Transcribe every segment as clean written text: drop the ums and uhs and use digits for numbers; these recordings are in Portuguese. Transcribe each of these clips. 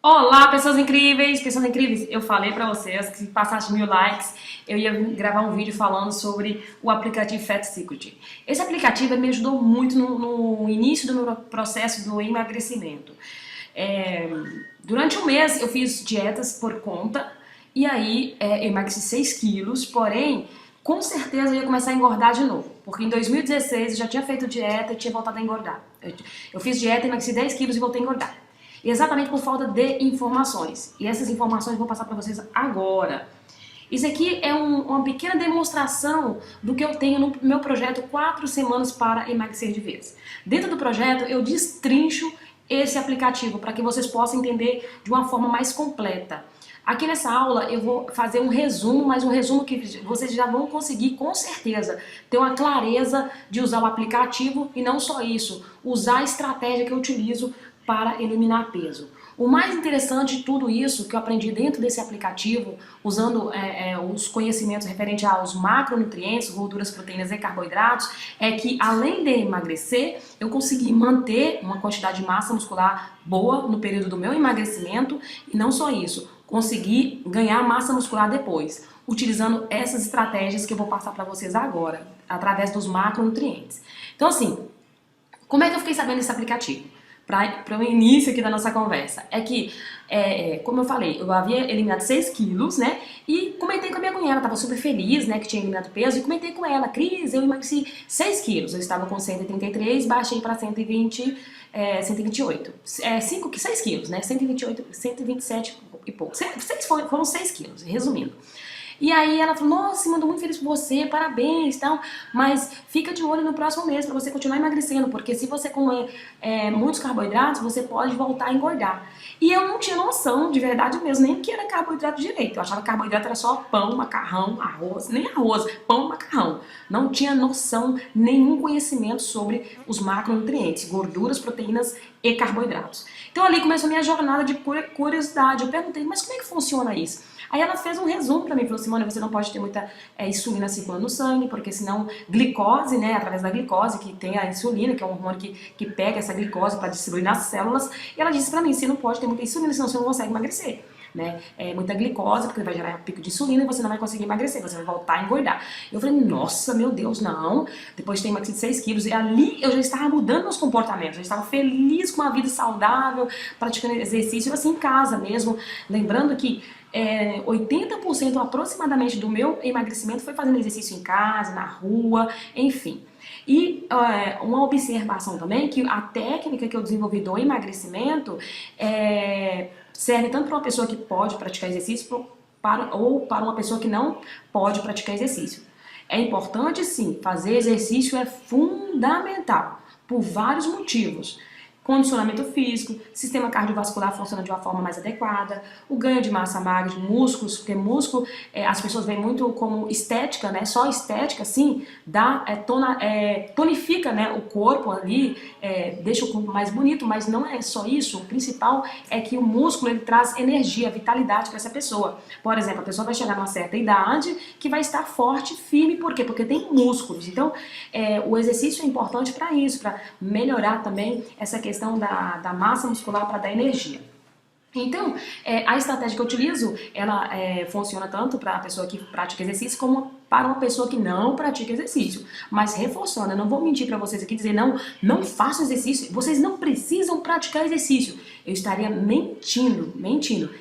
Olá, pessoas incríveis! Pessoas incríveis, eu falei pra vocês que se passasse 1000 likes, eu ia gravar um vídeo falando sobre o aplicativo Fat Secret. Esse aplicativo me ajudou muito no início do meu processo do emagrecimento. Durante um mês eu fiz dietas por conta e aí eu emagreci 6 quilos, porém, com certeza eu ia começar a engordar de novo. Porque em 2016 eu já tinha feito dieta e tinha voltado a engordar. Eu fiz dieta, emagreci 10 quilos e voltei a engordar. Exatamente por falta de informações. E essas informações eu vou passar para vocês agora. Isso aqui é uma pequena demonstração do que eu tenho no meu projeto 4 semanas para emagrecer de vez. Dentro do projeto eu destrincho esse aplicativo para que vocês possam entender de uma forma mais completa. Aqui nessa aula eu vou fazer um resumo, mas um resumo que vocês já vão conseguir com certeza ter uma clareza de usar o aplicativo e não só isso, usar a estratégia que eu utilizo para eliminar peso. O mais interessante de tudo isso que eu aprendi dentro desse aplicativo, usando os conhecimentos referentes aos macronutrientes, gorduras, proteínas e carboidratos, é que além de emagrecer, eu consegui manter uma quantidade de massa muscular boa no período do meu emagrecimento e não só isso, consegui ganhar massa muscular depois, utilizando essas estratégias que eu vou passar para vocês agora, através dos macronutrientes. Então assim, como é que eu fiquei sabendo desse aplicativo? Para o início aqui da nossa conversa, é que, como eu falei, eu havia eliminado 6 quilos, né, e comentei com a minha cunhada, ela estava super feliz, né, que tinha eliminado peso, e comentei com ela, Cris, eu emagreci 6 quilos, eu estava com 133, baixei para 120, 128, 6 quilos, né, 128, 127 e pouco, foram 6 quilos, resumindo. E aí ela falou, nossa, mandou muito feliz por você, parabéns, tal, mas fica de olho no próximo mês para você continuar emagrecendo, porque se você comer muitos carboidratos, você pode voltar a engordar. E eu não tinha noção, de verdade mesmo, nem que era carboidrato direito. Eu achava que carboidrato era só pão, macarrão, arroz, nem arroz, pão, macarrão. Não tinha noção, nenhum conhecimento sobre os macronutrientes, gorduras, proteínas e carboidratos. Então ali começou a minha jornada de curiosidade. Eu perguntei, mas como é que funciona isso? Aí ela fez um resumo pra mim, falou, Simone, você não pode ter muita insulina circulando no sangue, porque senão glicose, né, através da glicose, que tem a insulina, que é um hormônio que pega essa glicose para distribuir nas células, e ela disse pra mim, você não pode ter muita insulina, senão você não consegue emagrecer. Né? Muita glicose, porque vai gerar pico de insulina e você não vai conseguir emagrecer, você vai voltar a engordar. Eu falei, nossa, meu Deus, não. Depois de ter emagrecido 6 quilos, e ali eu já estava mudando meus comportamentos, eu estava feliz com uma vida saudável, praticando exercício assim em casa mesmo. Lembrando que 80% aproximadamente do meu emagrecimento foi fazendo exercício em casa, na rua, enfim. E uma observação também, que a técnica que eu desenvolvi do emagrecimento serve tanto para uma pessoa que pode praticar exercício ou para uma pessoa que não pode praticar exercício. É importante sim, fazer exercício é fundamental, por vários motivos. Condicionamento físico, sistema cardiovascular funciona de uma forma mais adequada, o ganho de massa magra, de músculos, porque músculo as pessoas veem muito como estética, né? Só estética, sim, tonifica, né, o corpo ali, deixa o corpo mais bonito, mas não é só isso. O principal é que o músculo ele traz energia, vitalidade para essa pessoa. Por exemplo, a pessoa vai chegar numa certa idade que vai estar forte, firme, por quê? Porque tem músculos. Então, o exercício é importante para isso, para melhorar também essa questão da massa muscular para dar energia. Então, a estratégia que eu utilizo, ela funciona tanto para a pessoa que pratica exercício como para uma pessoa que não pratica exercício. Mas reforçando, eu não vou mentir para vocês aqui e dizer não façam exercício, vocês não precisam praticar exercício. Eu estaria mentindo.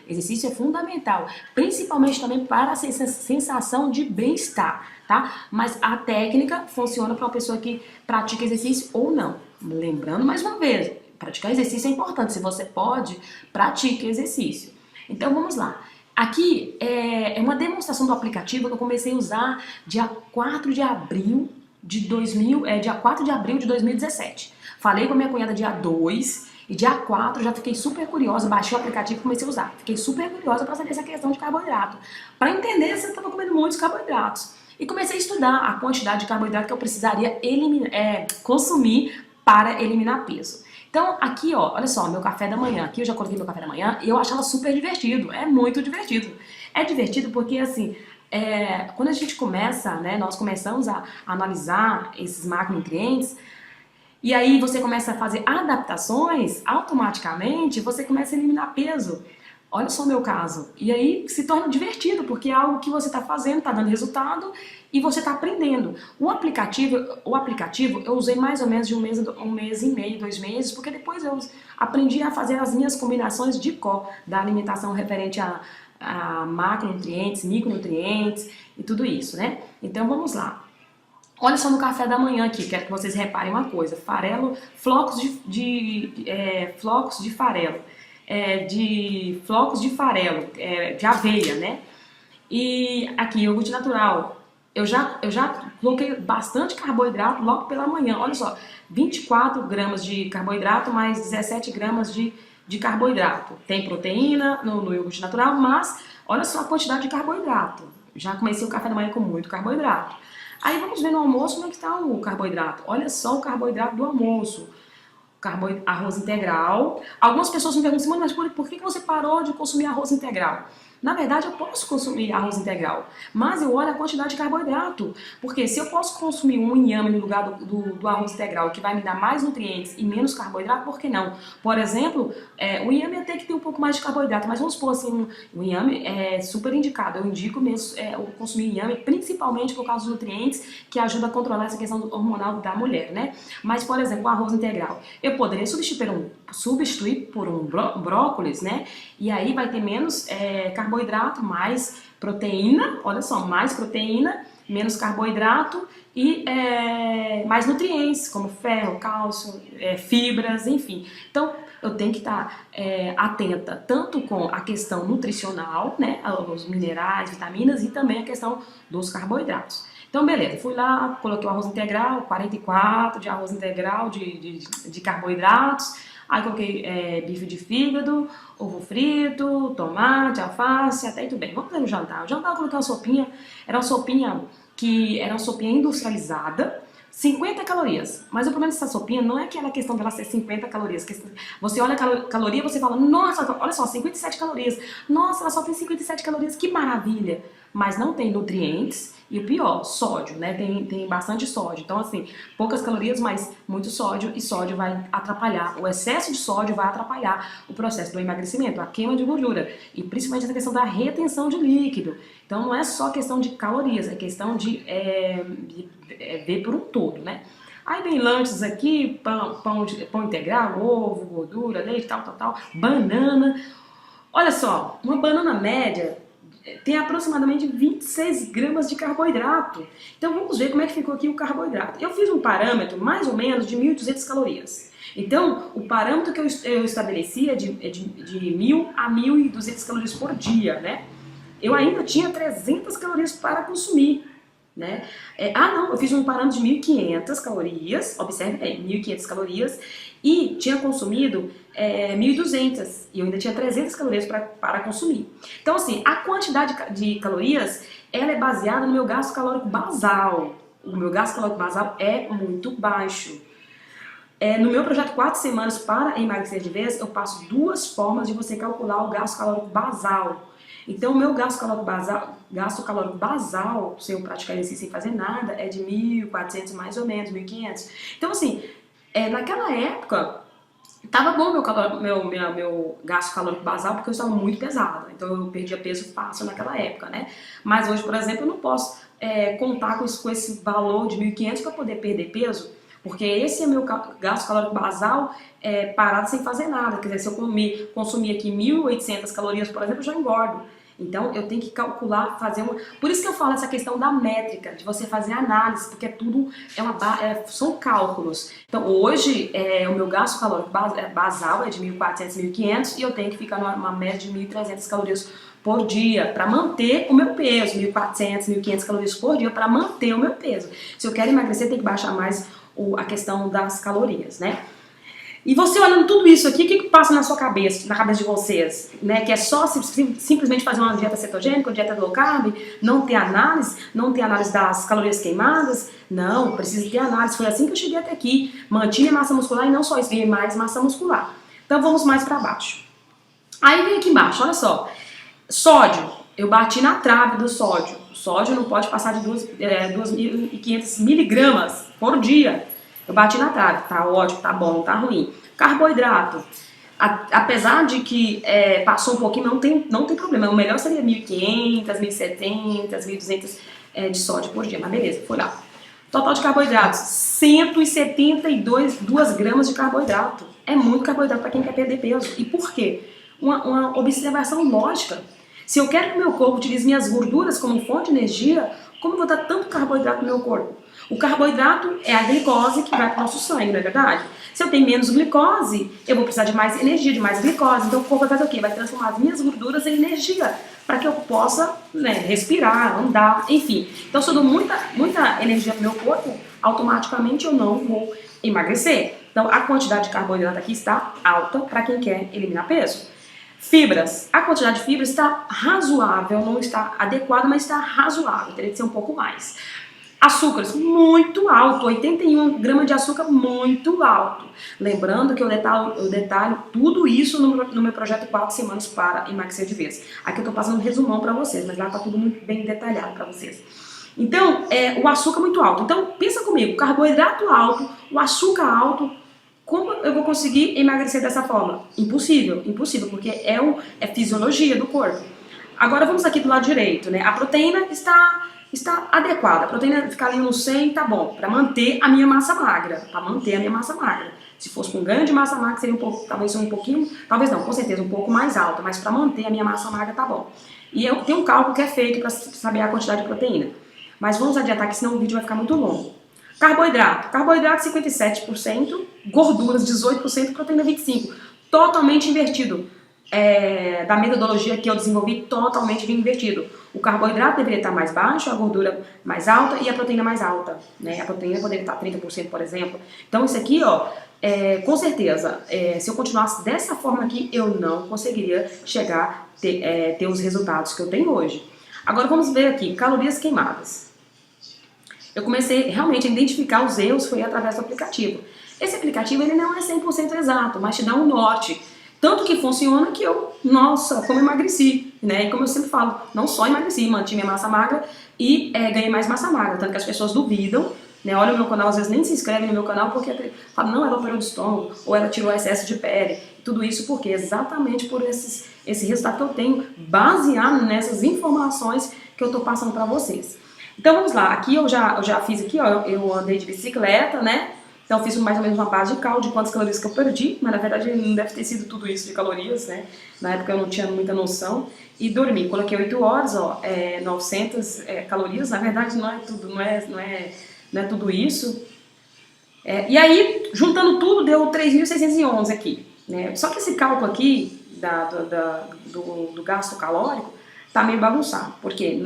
Exercício é fundamental, principalmente também para a sensação de bem-estar, tá? Mas a técnica funciona para uma pessoa que pratica exercício ou não. Lembrando mais uma vez, praticar exercício é importante. Se você pode, pratique exercício. Então vamos lá. Aqui é uma demonstração do aplicativo que eu comecei a usar dia 4 de abril de 2017. Falei com a minha cunhada dia 2 e dia 4 já fiquei super curiosa, baixei o aplicativo e comecei a usar. Fiquei super curiosa para saber essa questão de carboidrato, para entender se eu estava comendo muitos carboidratos. E comecei a estudar a quantidade de carboidrato que eu precisaria consumir para eliminar peso. Então aqui, ó, olha só, meu café da manhã. Aqui eu já coloquei meu café da manhã e eu achava super divertido. É muito divertido. É divertido porque, assim, quando a gente começa, né, nós começamos a analisar esses macronutrientes, E aí você começa a fazer adaptações, automaticamente você começa a eliminar peso. Olha só o meu caso. E aí se torna divertido, porque é algo que você está fazendo, está dando resultado e você está aprendendo. O aplicativo eu usei mais ou menos de um mês e meio, 2 meses, porque depois eu aprendi a fazer as minhas combinações de cor da alimentação referente a macronutrientes, micronutrientes e tudo isso, né? Então vamos lá. Olha só no café da manhã aqui, quero que vocês reparem uma coisa. Farelo, flocos de farelo, flocos de farelo, de aveia, né? E aqui, iogurte natural. Eu já coloquei bastante carboidrato logo pela manhã. Olha só, 24 gramas de carboidrato mais 17 gramas de carboidrato. Tem proteína no iogurte natural, mas olha só a quantidade de carboidrato. Já comecei o café da manhã com muito carboidrato. Aí vamos ver no almoço como é que está o carboidrato. Olha só o carboidrato do almoço. Arroz integral. Algumas pessoas me perguntam, mas por que você parou de consumir arroz integral? Na verdade, eu posso consumir arroz integral, mas eu olho a quantidade de carboidrato. Porque se eu posso consumir um inhame no lugar do arroz integral, que vai me dar mais nutrientes e menos carboidrato, por que não? Por exemplo, o inhame até que tem um pouco mais de carboidrato, mas vamos supor assim, o inhame é super indicado. Eu indico mesmo consumir inhame, principalmente por causa dos nutrientes, que ajuda a controlar essa questão hormonal da mulher, né? Mas, por exemplo, o arroz integral, eu poderia substituir por um brócolis, né? E aí vai ter menos carboidrato, mais proteína, olha só, mais proteína, menos carboidrato e mais nutrientes, como ferro, cálcio, fibras, enfim. Então, eu tenho que estar atenta tanto com a questão nutricional, né, os minerais, vitaminas e também a questão dos carboidratos. Então, beleza, fui lá, coloquei o arroz integral, 44 de arroz integral de carboidratos. Aí coloquei bife de fígado, ovo frito, tomate, alface, até aí tudo bem. Vamos fazer no jantar. O jantar eu coloquei uma sopinha, era uma sopinha industrializada, 50 calorias. Mas o problema dessa sopinha não é aquela questão dela ser 50 calorias. Você olha a caloria e você fala, nossa, olha só, 57 calorias. Nossa, ela só tem 57 calorias, que maravilha. Mas não tem nutrientes e o pior, sódio, né? Tem bastante sódio. Então, assim, poucas calorias, mas muito sódio e sódio vai atrapalhar. O excesso de sódio vai atrapalhar o processo do emagrecimento, a queima de gordura e principalmente essa questão da retenção de líquido. Então, não é só questão de calorias, é questão de ver por um todo, né? Aí vem lanches aqui, pão integral, ovo, gordura, leite, tal, banana. Olha só, uma banana média tem aproximadamente 26 gramas de carboidrato. Então vamos ver como é que ficou aqui o carboidrato. Eu fiz um parâmetro mais ou menos de 1.200 calorias. Então o parâmetro que eu estabeleci é de 1.000 a 1.200 calorias por dia, né? Eu ainda tinha 300 calorias para consumir, né? Não, eu fiz um parâmetro de 1.500 calorias, observe bem, 1.500 calorias, e tinha consumido 1.200, e eu ainda tinha 300 calorias para consumir. Então, assim, a quantidade de calorias, ela é baseada no meu gasto calórico basal. O meu gasto calórico basal é muito baixo. No meu projeto 4 semanas para emagrecer de vez, eu passo 2 formas de você calcular o gasto calórico basal. Então, o meu gasto calórico basal, se eu praticar exercício sem fazer nada, é de 1.400 mais ou menos, 1.500. Então, assim, naquela época, tava bom meu gasto calórico basal, porque eu estava muito pesada. Então, eu perdia peso fácil naquela época, né? Mas hoje, por exemplo, eu não posso contar com esse valor de 1.500 para poder perder peso, porque esse é meu gasto calórico basal parado sem fazer nada. Quer dizer, se eu consumir aqui 1.800 calorias, por exemplo, eu já engordo. Então, eu tenho que calcular, Por isso que eu falo essa questão da métrica, de você fazer análise, porque são cálculos. Então, hoje, o meu gasto calórico basal é de 1.400, 1.500 e eu tenho que ficar numa média de 1.300 calorias por dia para manter o meu peso. 1.400, 1.500 calorias por dia para manter o meu peso. Se eu quero emagrecer, tem que baixar mais a questão das calorias, né? E você olhando tudo isso aqui, o que passa na sua cabeça, na cabeça de vocês? Né? Que é só simplesmente fazer uma dieta cetogênica, uma dieta low carb, não ter análise das calorias queimadas? Não, precisa ter análise. Foi assim que eu cheguei até aqui. Mantive a massa muscular e não só isso, ganhei mais massa muscular. Então vamos mais para baixo. Aí vem aqui embaixo, olha só. Sódio, eu bati na trave do sódio. O sódio não pode passar de 2.500 miligramas por dia. Eu bati na trave, tá ótimo, tá bom, tá ruim. Carboidrato, apesar de que passou um pouquinho, não tem problema. O melhor seria 1.500, 1.070, 1.200 de sódio por dia, mas beleza, foi lá. Total de carboidratos, 172 gramas de carboidrato. É muito carboidrato para quem quer perder peso. E por quê? Uma observação lógica. Se eu quero que o meu corpo utilize minhas gorduras como fonte de energia, como eu vou dar tanto carboidrato no meu corpo? O carboidrato é a glicose que vai para o nosso sangue, não é verdade? Se eu tenho menos glicose, eu vou precisar de mais energia, de mais glicose. Então o corpo vai fazer o quê? Vai transformar as minhas gorduras em energia para que eu possa, né, respirar, andar, enfim. Então se eu dou muita energia para o meu corpo, automaticamente eu não vou emagrecer. Então a quantidade de carboidrato aqui está alta para quem quer eliminar peso. Fibras. A quantidade de fibras está razoável, não está adequada, mas está razoável. Teria que ser um pouco mais. Açúcares, muito alto, 81 gramas de açúcar, muito alto. Lembrando que eu detalho tudo isso no meu projeto 4 semanas para emagrecer de vez. Aqui eu estou passando um resumão para vocês, mas lá está tudo muito bem detalhado para vocês. Então, o açúcar muito alto. Então, pensa comigo, carboidrato alto, o açúcar alto, como eu vou conseguir emagrecer dessa forma? Impossível, impossível, porque é fisiologia do corpo. Agora vamos aqui do lado direito, né? A proteína está adequada. A proteína ficar ali no 100 tá bom, para manter a minha massa magra, Se fosse com ganho de massa magra seria talvez um pouquinho, talvez não, com certeza um pouco mais alta, mas para manter a minha massa magra tá bom. E eu tenho um cálculo que é feito para saber a quantidade de proteína. Mas vamos adiantar que senão o vídeo vai ficar muito longo. Carboidrato 57%, gorduras 18%, proteína 25%. Totalmente invertido. Da metodologia que eu desenvolvi, totalmente invertido. O carboidrato deveria estar mais baixo, a gordura mais alta e a proteína mais alta, né? A proteína poderia estar 30%, por exemplo. Então isso aqui, ó, com certeza, se eu continuasse dessa forma aqui, eu não conseguiria chegar a ter os resultados que eu tenho hoje. Agora vamos ver aqui, calorias queimadas. Eu comecei realmente a identificar os erros, foi através do aplicativo. Esse aplicativo ele não é 100% exato, mas te dá um norte. Tanto que funciona que nossa, como emagreci, né? E como eu sempre falo, não só emagreci, mantive minha massa magra e ganhei mais massa magra. Tanto que as pessoas duvidam, né? Olha o meu canal, às vezes nem se inscrevem no meu canal porque falam, não, ela operou de estômago, ou ela tirou excesso de pele. Tudo isso porque exatamente por esse resultado que eu tenho, baseado nessas informações que eu estou passando para vocês. Então vamos lá, aqui eu já fiz aqui, ó, eu andei de bicicleta, né? Então eu fiz mais ou menos uma base de cálculo de quantas calorias que eu perdi, mas na verdade não deve ter sido tudo isso de calorias, né? Na época eu não tinha muita noção. E dormi, coloquei 8 horas, ó, 900 calorias, na verdade não é tudo isso. E aí, juntando tudo, deu 3.611 aqui, né? Só que esse cálculo aqui do gasto calórico tá meio bagunçado, porque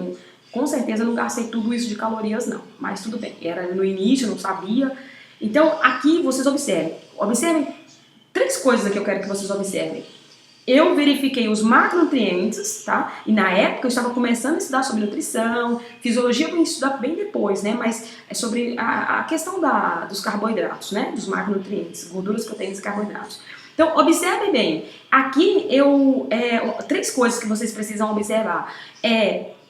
com certeza eu não gastei tudo isso de calorias não, mas tudo bem, era no início, eu não sabia. Então aqui vocês observem 3 coisas que eu quero que vocês observem. Eu verifiquei os macronutrientes, tá? E na época eu estava começando a estudar sobre nutrição, fisiologia eu vou estudar bem depois, né? Mas é sobre a questão dos carboidratos, né? Dos macronutrientes, gorduras, proteínas e carboidratos. Então, observem bem, aqui 3 coisas que vocês precisam observar.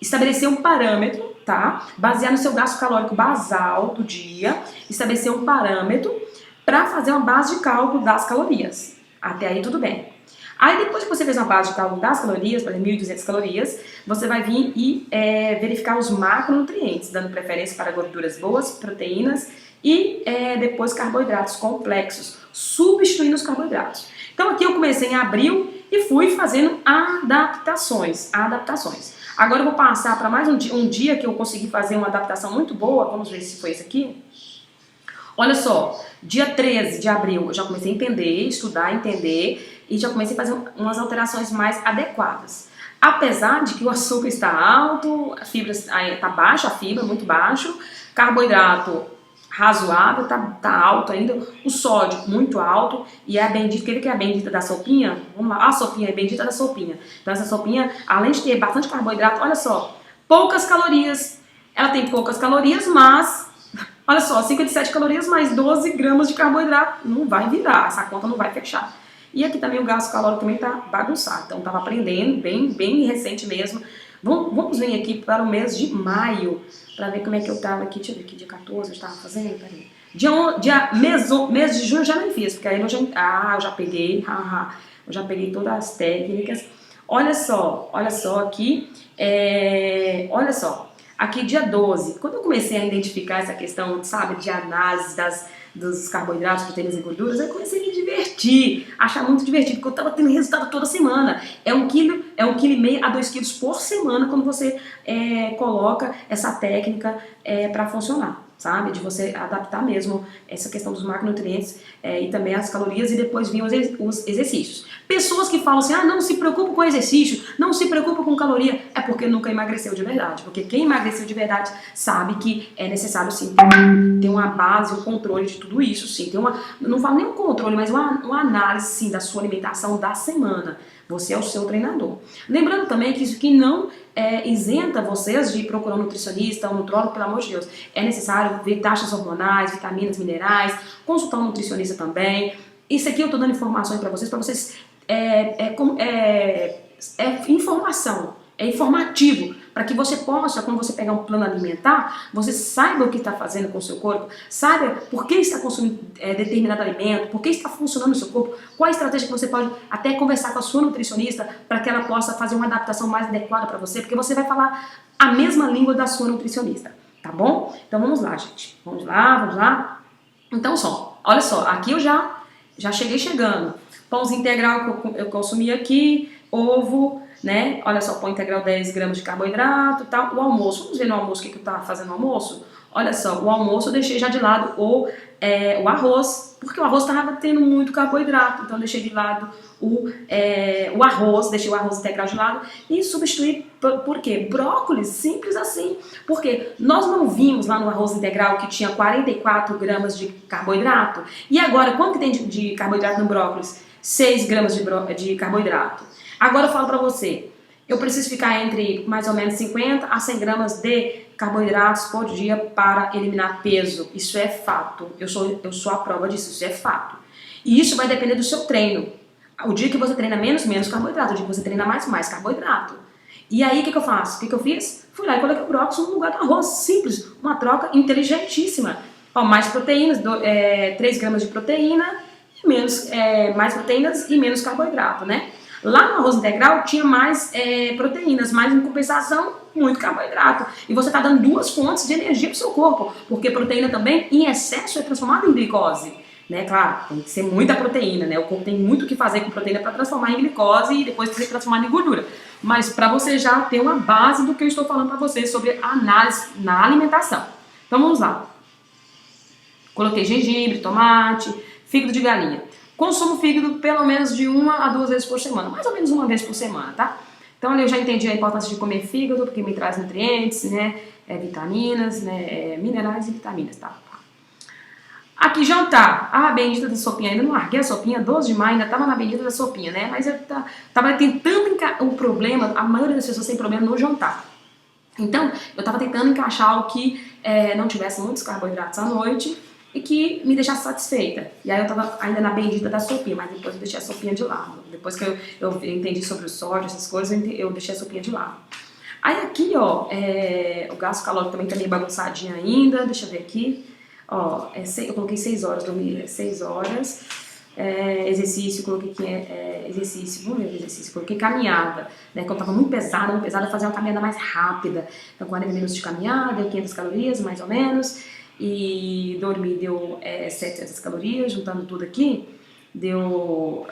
Estabelecer um parâmetro, tá? Baseado no seu gasto calórico basal do dia, estabelecer um parâmetro para fazer uma base de cálculo das calorias. Até aí tudo bem. Aí depois que você fez uma base de cálculo das calorias, por exemplo, 1.200 calorias, você vai vir e verificar os macronutrientes, dando preferência para gorduras boas, proteínas e depois carboidratos complexos, substituindo os carboidratos. Então aqui eu comecei em abril e fui fazendo adaptações. Agora eu vou passar para mais um dia que eu consegui fazer uma adaptação muito boa, vamos ver se foi esse aqui. Olha só, dia 13 de abril eu já comecei a entender e já comecei a fazer umas alterações mais adequadas. Apesar de que o açúcar está alto, a fibra está baixa, muito baixo, carboidrato razoável, tá alto ainda, o sódio muito alto e a bendita, quer ver que é a bendita da sopinha? Vamos lá, a sopinha é bendita da sopinha. Então essa sopinha, além de ter bastante carboidrato, olha só, poucas calorias. Ela tem poucas calorias, mas, olha só, 57 calorias mais 12 gramas de carboidrato. Não vai virar, essa conta não vai fechar. E aqui também o gasto calórico também tá bagunçado, então tava aprendendo, bem recente mesmo. Vamos vir aqui para o mês de maio, para ver como é que eu tava aqui, deixa eu ver aqui, dia 14 eu estava fazendo, peraí. Mês de junho eu já nem fiz, porque aí eu já peguei, eu já peguei todas as técnicas. Olha só aqui, olha só, aqui dia 12, quando eu comecei a identificar essa questão, sabe, de análise dos carboidratos, proteínas e gorduras, eu comecei a me divertir, achar muito divertido, porque eu estava tendo resultado toda semana. É 1,5 kg a 2 kg por semana quando você coloca essa técnica para funcionar, sabe? De você adaptar mesmo essa questão dos macronutrientes e também as calorias, e depois vir os exercícios. Pessoas que falam assim, não se preocupa com exercício, não se preocupa com caloria, é porque nunca emagreceu de verdade. Porque quem emagreceu de verdade sabe que é necessário sim ter uma base, um controle de tudo isso, sim. Não falo nem um controle, mas uma análise sim da sua alimentação da semana. Você é o seu treinador. Lembrando também que isso aqui não isenta vocês de procurar um nutricionista, um nutrólogo, pelo amor de Deus. É necessário ver taxas hormonais, vitaminas, minerais, consultar um nutricionista também. Isso aqui eu estou dando informações para vocês informação, é informativo, para que você possa, quando você pegar um plano alimentar, você saiba o que está fazendo com o seu corpo, saiba por que está consumindo determinado alimento, por que está funcionando no seu corpo, qual a estratégia que você pode até conversar com a sua nutricionista para que ela possa fazer uma adaptação mais adequada para você, porque você vai falar a mesma língua da sua nutricionista, tá bom? Então vamos lá, gente, vamos lá. Então olha só, aqui eu já cheguei chegando. Pãozinho integral que eu consumi aqui, ovo, né? Olha só, pão integral 10 gramas de carboidrato e tal. O almoço, vamos ver no almoço o que eu tava fazendo no almoço? Olha só, o almoço eu deixei já de lado o arroz, porque o arroz tava tendo muito carboidrato, então eu deixei de lado o arroz, deixei o arroz integral de lado e substituí por quê? Brócolis, simples assim. Porque nós não vimos lá no arroz integral que tinha 44 gramas de carboidrato? E agora, quanto que tem de carboidrato no brócolis? 6 gramas de carboidrato. Agora eu falo pra você, eu preciso ficar entre mais ou menos 50 a 100 gramas de carboidratos por dia para eliminar peso. Isso é fato. Eu sou a prova disso, isso é fato. E isso vai depender do seu treino. O dia que você treina menos carboidrato. O dia que você treina mais carboidrato. E aí o que eu faço? O que eu fiz? Fui lá e coloquei o brócolis no lugar do arroz. Simples. Uma troca inteligentíssima. Mais proteínas, 3 gramas de proteína, mais proteínas e menos carboidrato, né? Lá no arroz integral tinha mais proteínas, mas em compensação, muito carboidrato. E você está dando duas fontes de energia para o seu corpo, porque proteína também, em excesso, é transformada em glicose. Né? Claro, tem que ser muita proteína, né? O corpo tem muito o que fazer com proteína para transformar em glicose e depois ser transformada em gordura. Mas para você já ter uma base do que eu estou falando para vocês sobre análise na alimentação. Então vamos lá. Coloquei gengibre, tomate, fígado de galinha. Consumo fígado pelo menos de 1 a 2 vezes por semana, mais ou menos 1 vez por semana, tá? Então ali eu já entendi a importância de comer fígado, porque me traz nutrientes, né, vitaminas, né, minerais e vitaminas, tá? Aqui jantar, a bendita da sopinha, ainda não larguei a sopinha, 12 de maio, ainda tava na bendita da sopinha, né? Mas eu tava tentando o problema, a maioria das pessoas tem problema no jantar. Então, eu tava tentando encaixar o que não tivesse muitos carboidratos à noite, e que me deixasse satisfeita. E aí eu tava ainda na bendita da sopinha, mas depois eu deixei a sopinha de lado. Depois que eu entendi sobre o sódio, essas coisas, eu deixei a sopinha de lado. Aí aqui, ó, o gasto calórico também tá meio bagunçadinho ainda, deixa eu ver aqui. Ó, eu coloquei 6 horas, dormi 6 horas. Exercício, coloquei exercício, vamos ver o exercício, coloquei caminhada, né, que eu tava muito pesada, fazer uma caminhada mais rápida. Então 40 minutos de caminhada, deu 500 calorias, mais ou menos. E dormir deu 700 calorias, juntando tudo aqui, deu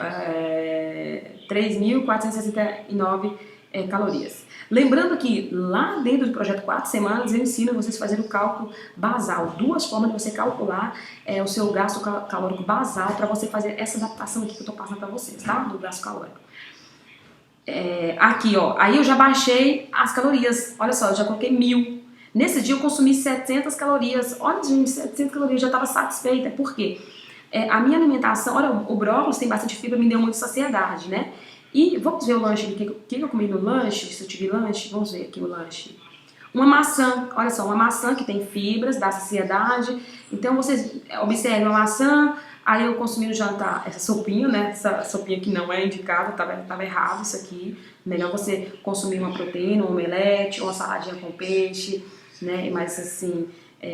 3.469 calorias. Lembrando que lá dentro do projeto 4 semanas eu ensino vocês a fazer o cálculo basal, 2 formas de você calcular o seu gasto calórico basal para você fazer essa adaptação aqui que eu tô passando para vocês, tá? Do gasto calórico. Aqui, ó, aí eu já baixei as calorias, olha só, eu já coloquei 1.000. Nesse dia eu consumi 700 calorias. Olha, gente, 700 calorias, eu já estava satisfeita. Por quê? A minha alimentação, olha, o brócolis tem bastante fibra, me deu muita saciedade, né? E vamos ver o lanche, o que eu comi no lanche, se eu tive lanche, vamos ver aqui o lanche. Uma maçã, olha só, uma maçã que tem fibras, dá saciedade. Então vocês observem uma maçã, aí eu consumi no jantar essa sopinha, né? Essa sopinha que não é indicada, tava errado isso aqui. Melhor você consumir uma proteína, um omelete, ou uma saladinha com peixe, né? Mas assim,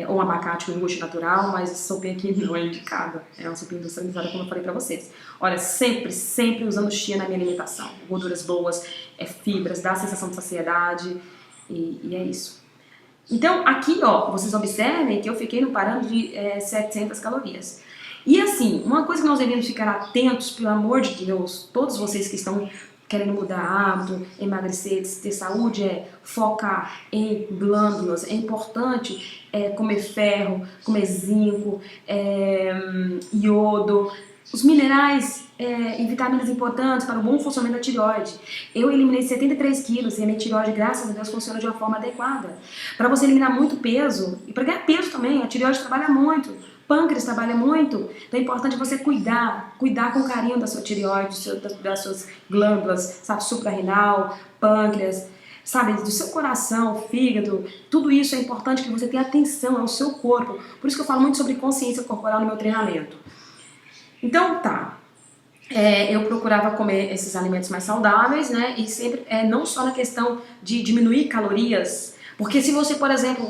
ou um abacate com iogurte natural, mas essa sopinha aqui não é indicada. É uma sopinha industrializada, como eu falei pra vocês. Olha, sempre usando chia na minha alimentação. Gorduras boas, fibras, dá a sensação de saciedade e é isso. Então, aqui, ó, vocês observem que eu fiquei no parâmetro de 700 calorias. E assim, uma coisa que nós devemos ficar atentos, pelo amor de Deus, todos vocês que estão querendo mudar hábito, emagrecer, ter saúde, focar em glândulas. É importante comer ferro, comer zinco, iodo, os minerais e vitaminas importantes para o bom funcionamento da tireoide. Eu eliminei 73 quilos e a minha tireoide, graças a Deus, funciona de uma forma adequada. Para você eliminar muito peso, e para ganhar peso também, a tireoide trabalha muito, pâncreas trabalha muito, então é importante você cuidar com carinho da sua tireoide, das suas glândulas, sabe, suprarrenal, pâncreas, sabe, do seu coração, fígado, tudo isso é importante que você tenha atenção ao seu corpo. Por isso que eu falo muito sobre consciência corporal no meu treinamento. Então, tá. Eu procurava comer esses alimentos mais saudáveis, né? E sempre, não só na questão de diminuir calorias, porque se você, por exemplo,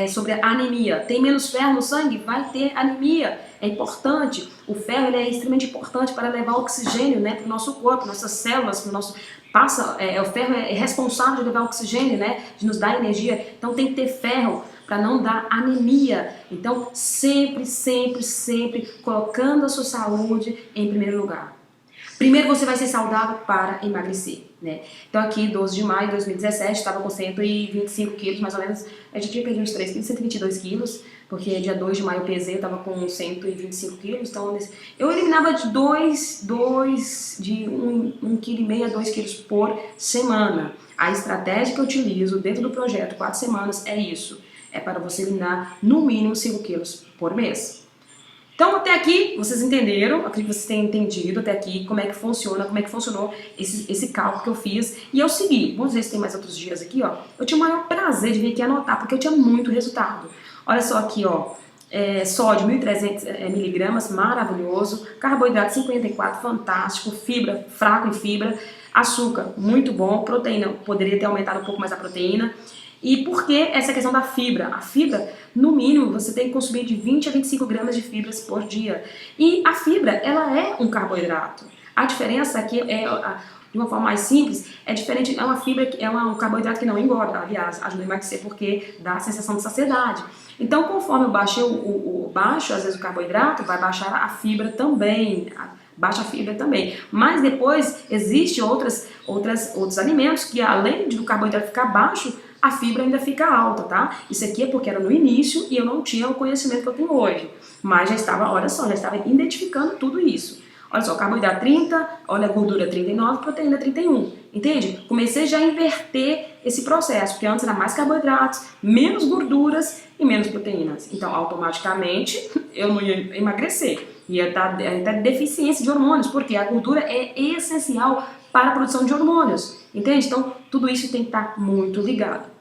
sobre a anemia, tem menos ferro no sangue, vai ter anemia. É importante. O ferro ele é extremamente importante para levar oxigênio, né, para o nosso corpo, nossas células, para o nosso o ferro é responsável de levar oxigênio, né, de nos dar energia. Então tem que ter ferro para não dar anemia. Então sempre colocando a sua saúde em primeiro lugar. Primeiro você vai ser saudável para emagrecer, né? Então aqui, 12 de maio de 2017, estava com 125 quilos, mais ou menos. Eu já tinha perdido uns 3 quilos, 122 quilos, porque dia 2 de maio eu pesei, eu estava com 125 quilos. Então eu eliminava de 1,5 kg a 2 quilos por semana. A estratégia que eu utilizo dentro do projeto 4 semanas é isso. É para você eliminar no mínimo 5 quilos por mês. Então até aqui vocês entenderam, acredito que vocês tenham entendido até aqui como é que funciona, como é que funcionou esse cálculo que eu fiz. E eu segui, vamos ver se tem mais outros dias aqui, ó. Eu tinha o maior prazer de vir aqui anotar, porque eu tinha muito resultado. Olha só aqui, ó, sódio 1.300 miligramas, maravilhoso. Carboidrato 54, fantástico. Fibra, fraco em fibra. Açúcar, muito bom. Proteína, poderia ter aumentado um pouco mais a proteína. E por que essa questão da fibra? A fibra, no mínimo, você tem que consumir de 20 a 25 gramas de fibras por dia. E a fibra, ela é um carboidrato. A diferença aqui de uma forma mais simples, é diferente, é uma fibra, um carboidrato que não engorda, aliás, ajuda a emagrecer porque dá a sensação de saciedade. Então, conforme eu baixei baixo, às vezes o carboidrato, vai baixar a fibra também, baixa a fibra também. Mas depois, existem outros alimentos que, além do carboidrato ficar baixo, a fibra ainda fica alta, tá? Isso aqui é porque era no início e eu não tinha o conhecimento que eu tenho hoje. Mas já estava, olha só, já estava identificando tudo isso. Olha só, carboidrato 30, olha a gordura 39, proteína 31. Entende? Comecei já a inverter esse processo, porque antes era mais carboidratos, menos gorduras e menos proteínas. Então, automaticamente, eu não ia emagrecer. Ia dar deficiência de hormônios, porque a gordura é essencial para a produção de hormônios. Entende? Então, tudo isso tem que estar muito ligado.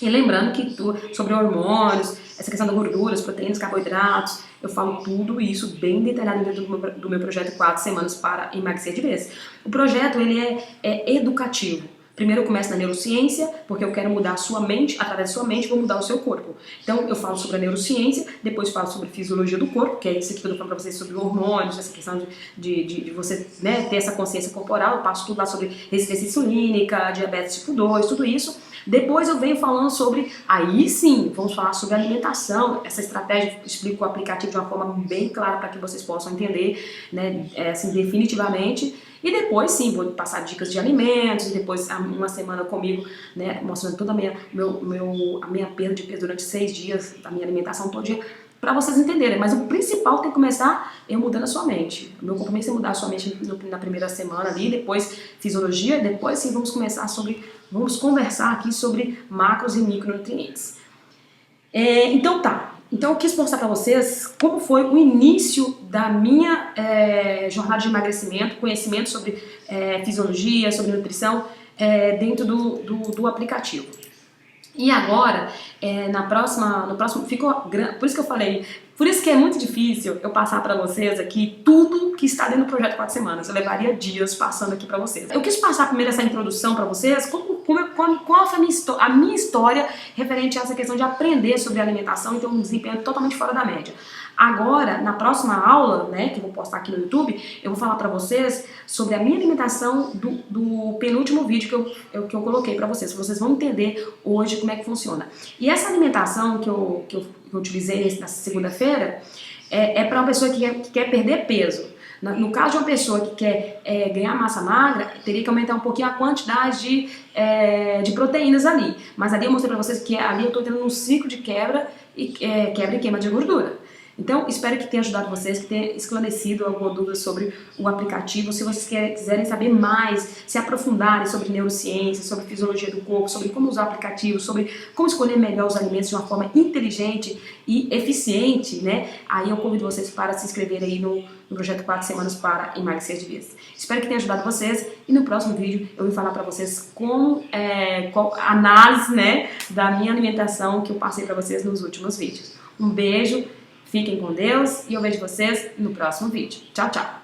E lembrando que sobre hormônios, essa questão das gorduras, proteínas, carboidratos, eu falo tudo isso bem detalhado dentro do meu projeto 4 semanas para emagrecer de vez. O projeto ele é educativo. Primeiro eu começo na neurociência, porque eu quero mudar a sua mente, através da sua mente vou mudar o seu corpo. Então eu falo sobre a neurociência, depois falo sobre a fisiologia do corpo, que é isso aqui que eu tô falando pra vocês sobre hormônios, essa questão de você, né, ter essa consciência corporal. Eu passo tudo lá sobre resistência insulínica, diabetes tipo 2, tudo isso. Depois eu venho falando sobre, aí sim, vamos falar sobre alimentação, essa estratégia, explico o aplicativo de uma forma bem clara para que vocês possam entender, né, assim, definitivamente. E depois sim, vou passar dicas de alimentos, depois uma semana comigo, né, mostrando toda a minha perda de peso durante 6 dias, a minha alimentação todo dia, para vocês entenderem. Mas o principal tem que começar mudando a sua mente. O meu compromisso é mudar a sua mente na primeira semana ali, depois fisiologia, depois sim vamos conversar aqui sobre macros e micronutrientes. Então tá. Então eu quis mostrar para vocês como foi o início da minha jornada de emagrecimento, conhecimento sobre fisiologia, sobre nutrição dentro do aplicativo. E agora, no próximo ficou grande, por isso que eu falei, por isso que é muito difícil eu passar para vocês aqui tudo que está dentro do projeto 4 semanas. Eu levaria dias passando aqui para vocês. Eu quis passar primeiro essa introdução para vocês, como qual foi a minha história referente a essa questão de aprender sobre alimentação e ter um desempenho totalmente fora da média. Agora, na próxima aula, né, que eu vou postar aqui no YouTube, eu vou falar pra vocês sobre a minha alimentação do penúltimo vídeo que eu coloquei pra vocês. Vocês vão entender hoje como é que funciona. E essa alimentação que eu utilizei nessa segunda-feira é para uma pessoa que quer perder peso. No caso de uma pessoa que quer ganhar massa magra, teria que aumentar um pouquinho a quantidade de proteínas ali. Mas ali eu mostrei pra vocês que ali eu tô entrando num ciclo de quebra e queima de gordura. Então, espero que tenha ajudado vocês, que tenha esclarecido alguma dúvida sobre o aplicativo. Se vocês quiserem saber mais, se aprofundarem sobre neurociência, sobre fisiologia do corpo, sobre como usar o aplicativo, sobre como escolher melhor os alimentos de uma forma inteligente e eficiente, né? Aí eu convido vocês para se inscreverem aí no projeto 4 semanas para emagrecer de vez. Espero que tenha ajudado vocês e no próximo vídeo eu vou falar para vocês qual a análise, né, da minha alimentação que eu passei para vocês nos últimos vídeos. Um beijo. Fiquem com Deus e eu vejo vocês no próximo vídeo. Tchau, tchau!